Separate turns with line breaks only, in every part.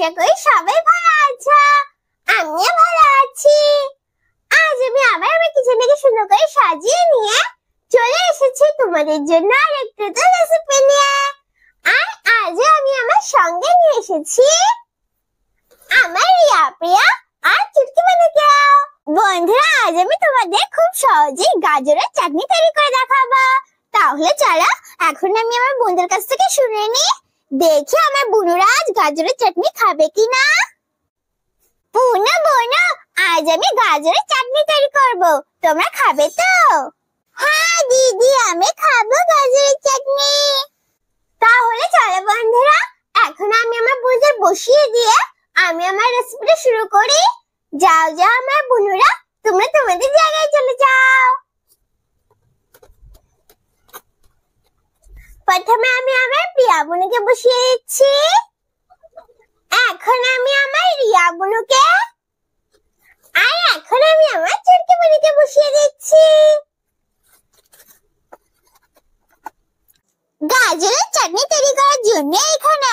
আশা করি সবাই ভালো আছো। আমিও ভালো আছি। আজ আমি আবার আমার কিচেনটাকে সুন্দর করে সাজিয়ে নিয়ে চলে এসেছি তোমাদের জন্য আরেকটা রেসিপি নিয়ে। আর আজ আমি আমার সঙ্গে নিয়ে এসেছি আমার রিয়া প্রিয়া আর চুটকি বানাকে। বন্ধুরা, আজ আমি তোমাদের খুব সহজেই গাজরের চাটনি তৈরি করে দেখাবো। তাহলে চলো এখন আমি আমার বন্ধুদের কাছ থেকে শুনে নিই, দেখি আমার বুনুরা আজ গাজরের চাটনি খাবে কিনা। বুনু বুনু, আজ আমি গাজরের চাটনি তৈরি করব, তোমরা খাবে তো? হ্যাঁ দিদি, আমি খাবো গাজরের চাটনি। তাহলে চলো বন্ধুরা, এখন আমি আমার বুনুদের বসিয়ে দিয়ে আমি আমার রেসিপিটা শুরু করি। যাও যাও আমার বুনুরা, তোমরা তোমাদের জায়গায় চলে যাও। প্রথমে আমি আমার প্রিয়া বুনুকে বসিয়ে দিচ্ছি। এখন আমি আমার রিয়া বুনুকে, আর এখন আমি আমার চুটকি বুনুকে বসিয়ে দিচ্ছি। গাজরের চাটনি তৈরি করার জন্য এখানে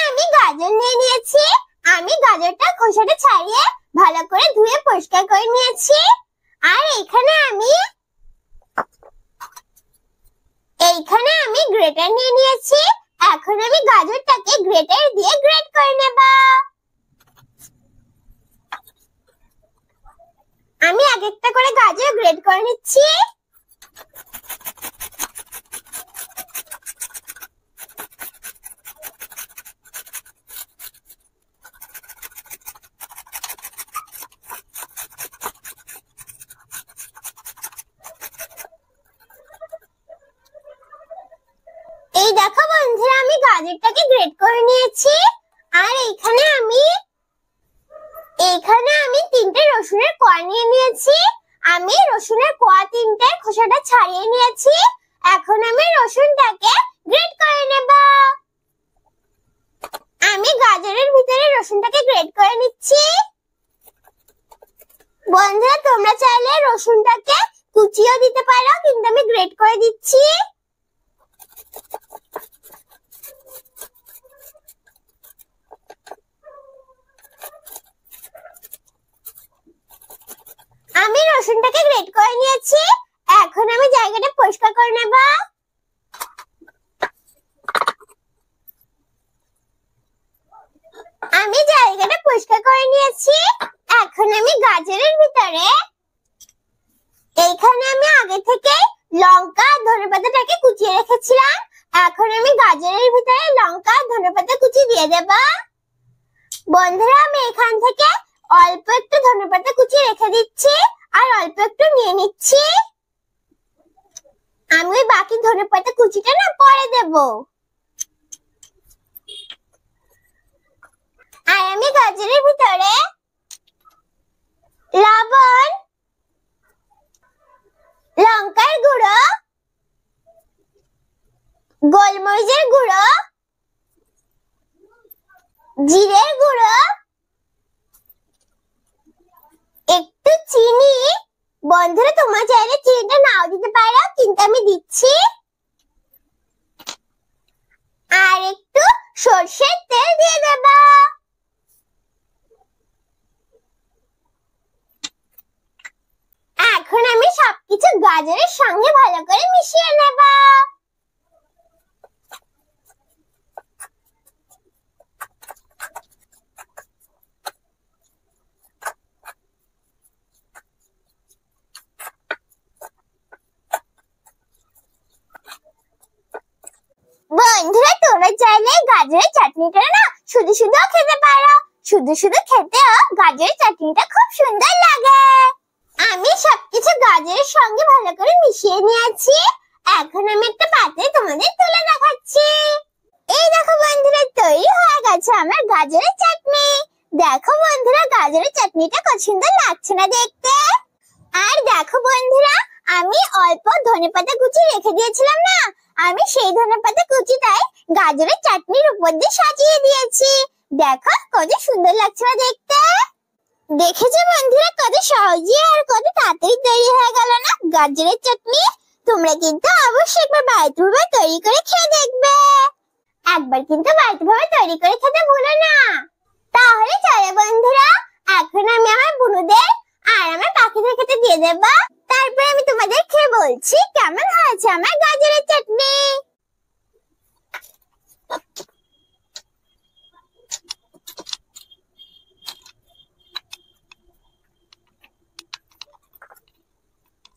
আমি গাজর নিয়ে নিয়েছি। আমি গাজরটা খোসাটা ছাড়িয়ে ভালো করে ধুয়ে পরিষ্কার করে নিয়েছি। আর এইখানে আমি গ্রেটার নিয়ে নিয়েছি। এখন আমি গাজরটাকে গ্রেটার দিয়ে গ্রেট করে নেব। আমি এক একটা করে গাজর গ্রেট করে নিচ্ছি। এই দেখো বন্ধুরা, আমি গাজরটাকে গ্রেট করে নিয়েছি। আর এইখানে আমি তিনটে রসুনের কোয়া নিয়ে নিয়েছি। আমি রসুনের কোয়া তিনটের খোসাটা ছাড়িয়ে নিয়েছি। এখন আমি রসুনটাকে গ্রেট করে নেব। আমি গাজরের ভিতরে রসুনটাকে গ্রেট করে নিচ্ছি। বন্ধুরা, তোমরা চাইলে রসুনটাকে কুচিও দিতে পারো, কিন্তু আমি গ্রেট করে দিচ্ছি। আমি রসুনটাকে গ্রেট করে নিয়েছি। এখন আমি জায়গাটা পরিষ্কার করে নেব। আমি জায়গাটা পরিষ্কার করে নিয়েছি। এখন আমি গাজরের ভিতরে এইখানে আমি আগে থেকে লঙ্কা আর ধনেপাতাটাকে কুচিয়ে রেখেছিলাম। এখন আমি গাজরের ভিতরে লঙ্কা আর ধনেপাতা কুচি দিয়ে দেব। বন্ধুরা, আমি এখান থেকে অল্প একটু ধনেপাতা কুচি রেখে দিচ্ছি আর অল্প একটু নিয়ে নিচ্ছি। আমি বাকি ধনেপাতা কুচিটা না পরে দেব। আর আমি গাজরের ভিতরে লবণ, লঙ্কার গুঁড়ো, গোলমরিচের গুঁড়ো, জিরের গুঁড়ো, একটু চিনি, বন্ধুরা তোমরা চাইলে চিনিটা নাও দিতে পারো, কিন্তু আমি দিচ্ছি, আর একটু সরষের তেল দিয়ে দেব। এখন আমি সবকিছু গাজরের সঙ্গে ভালো করে মিশিয়ে নেব। বন্ধুরা, তোমরা চাইলে গাজরের চাটনিটা না শুধু শুধু খেতে পারো। শুধু শুধু খেতেও গাজরের চাটনিটা খুব সুন্দর লাগে। আমি সবকিছু গাজরের সঙ্গে ভালো করে মিশিয়ে নিয়েছি। এখন আমি একটা পাত্রে তোমাদের তুলে দেখাচ্ছি। এই দেখো বন্ধুরা, তৈরি হয়ে গেছে আমার গাজরের চাটনি। দেখো বন্ধুরা, গাজরের চাটনিটা কত সুন্দর লাগছে না দেখতে? আর দেখো বন্ধুরা, আমি অল্প ধনেপাতা কুচি রেখে দিয়েছিলাম না, আমি সেই ধনেপাতা কুচিটাই গাজরের চাটনির উপর দিয়ে সাজিয়ে দিয়েছি। দেখো কত সুন্দর লাগছে না দেখতে? দেখেছো বন্ধুরা, কত সহজে আর কত তাড়াতাড়ি তৈরি হয়ে গেল না গাজরের চাটনি? তোমরা কিন্তু অবশ্যই একবার বাড়িতে তৈরি করে খেয়ে দেখবে। একবার কিন্তু বাড়িতে ভাবে তৈরি করে খেতে ভুলো না। তাহলে চলো বন্ধুরা, এখন আমি আমার বুনুদের আর আমার পাখিদের খেতে দিয়ে দেব। তারপরে আমি তোমাদের খেয়ে বলছি কেমন হয়েছে আমার গাজরের চাটনি।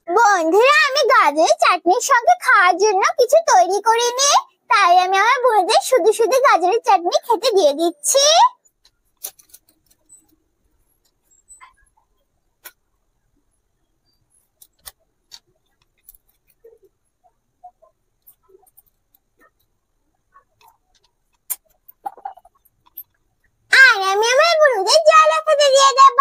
বন্ধুরা, আমি গাজরের চাটনির সঙ্গে খাওয়ার জন্য কিছু তৈরি করিনি, তাই আমি আমার বোনদের শুধু শুধু গাজরের চাটনি খেতে দিয়ে দিচ্ছি। আর আমি আমার বোনদের জলও খেতে দিয়ে দেব।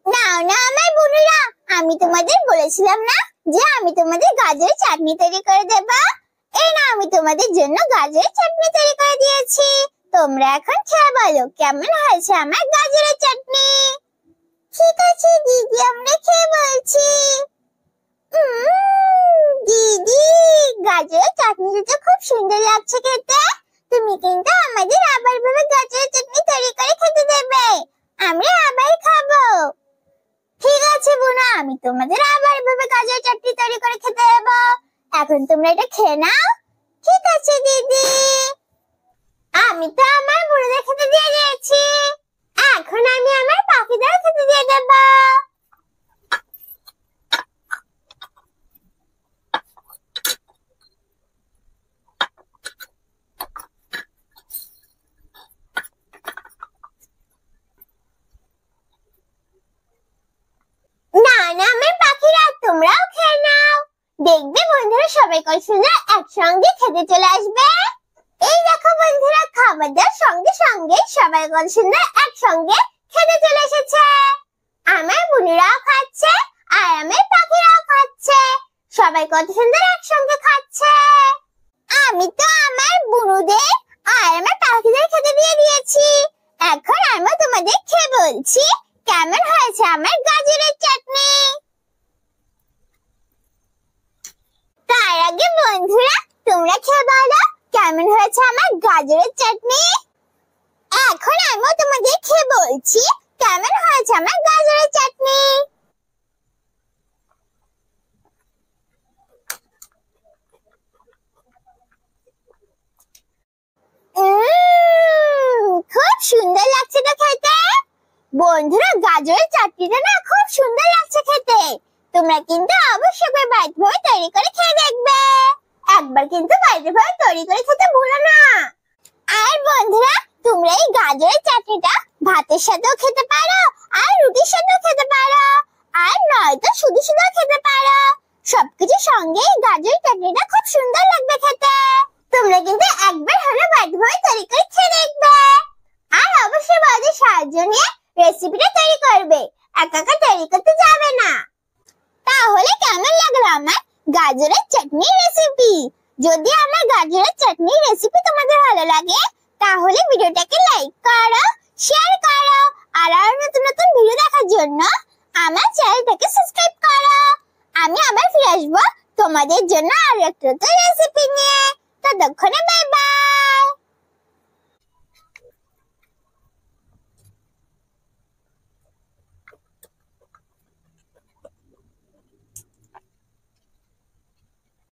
নাও না আমার বোনেরা, আমি তোমাদের বলেছিলাম না যে আমি তোমাদের গাজরের চাটনি তৈরি করে দেব। এই না, আমি তোমাদের জন্য গাজরের চাটনি তৈরি করে দিয়েছি। তোমরা এখন খেয়ে বলো কেমন হয়েছে আমার গাজরের চাটনি। ঠিক আছে দিদি, আমরা খেয়ে বলছি। দিদি, গাজরের চাটনিটা তো খুব সুন্দর লাগছে খেতে। তুমি কিন্তু আমাদের আবার ভাবে গাজরের চাটনি তৈরি করে খেতে দেবে, আমরা আবার খাবো। ঠিক আছে বোনা, আমি তোমাদের আবার এভাবে গাজরের চাটনি তৈরি করে খেতে দেবো। এখন তোমরা এটা খেয়ে নাও। ঠিক আছে দিদি, আমি তো আমার বোনদের খেতে দিয়ে দিয়েছি, এখন আমি আমার পাখিদের খেতে দিয়ে দেব। না না আমার পাখিরা, তোমরাও খেয়ে নাও। দেখবে বন্ধুরা সবাই কত সুন্দর একসঙ্গে খেতে চলে আসবে। এই দেখো বন্ধুরা, খাবার দেওয়ার সঙ্গে সঙ্গে সবাই কত সুন্দর একসঙ্গে খেতে চলে এসেছে। আমার বোনেরাও খাচ্ছে আর আমার পাখিরাও খাচ্ছে, সবাই কত সুন্দর একসঙ্গে খাচ্ছে। আমি তো আমার বুনুদের আর আমার পাখিদের খেতে দিয়ে দিয়েছি, এখন আমি তোমাদের খেয়ে বলছি কেমন হয়েছে আমার গাজরের চাটনি। তার আগে বন্ধুরা, তোমরা খেয়ে বলো কেমন হয়েছে আমার গাজরের চাটনি। এখন আমি তোমাদের খেয়ে বলছি কেমন হয়েছে আমার গাজরের চাটনি। খুব সুন্দর লাগছে তো খেতে। বন্ধুরা, গাজরের চাটনিটা না খুব সুন্দর লাগছে খেতে। তোমরা কিন্তু অবশ্যই বাড়িতে ভাবে তৈরি করে খেয়ে দেখবে। একবার কিন্তু বাড়িতে ভাবে তৈরি করে খেতে ভুলো না। আর বন্ধুরা, তোমরা এই গাজরের চাটনিটা ভাতের সাথেও খেতে পারো আর রুটির সাথেও খেতে পারো, আর নয়তো শুধু শুধু খেতে পারো। সবকিছুর সঙ্গে এই গাজরের চাটনিটা খুব সুন্দর লাগবে খেতে। তোমরা কিন্তু একবার হলে বাড়িতে ভাবে তৈরি করে খেয়ে দেখবে। আর অবশ্যই বাড়িতে সাহায্য নিয়ে রেসিপিটা তৈরি করবে, একা একা তৈরি করতে যাবে না। তাহলে কেমন লাগলো আমার গাজরের চাটনির রেসিপি? যদি আমার গাজরের চাটনির রেসিপি তোমাদের ভালো লাগে তাহলে ভিডিওটাকে লাইক করো, শেয়ার করো, আর আরো নতুন নতুন ভিডিও দেখার জন্য আমার চ্যানেলটাকে সাবস্ক্রাইব করো। আমি আবার ফিরে আসবো তোমাদের জন্য আরো একটা রেসিপি নিয়ে। ততক্ষণে বাই বাই।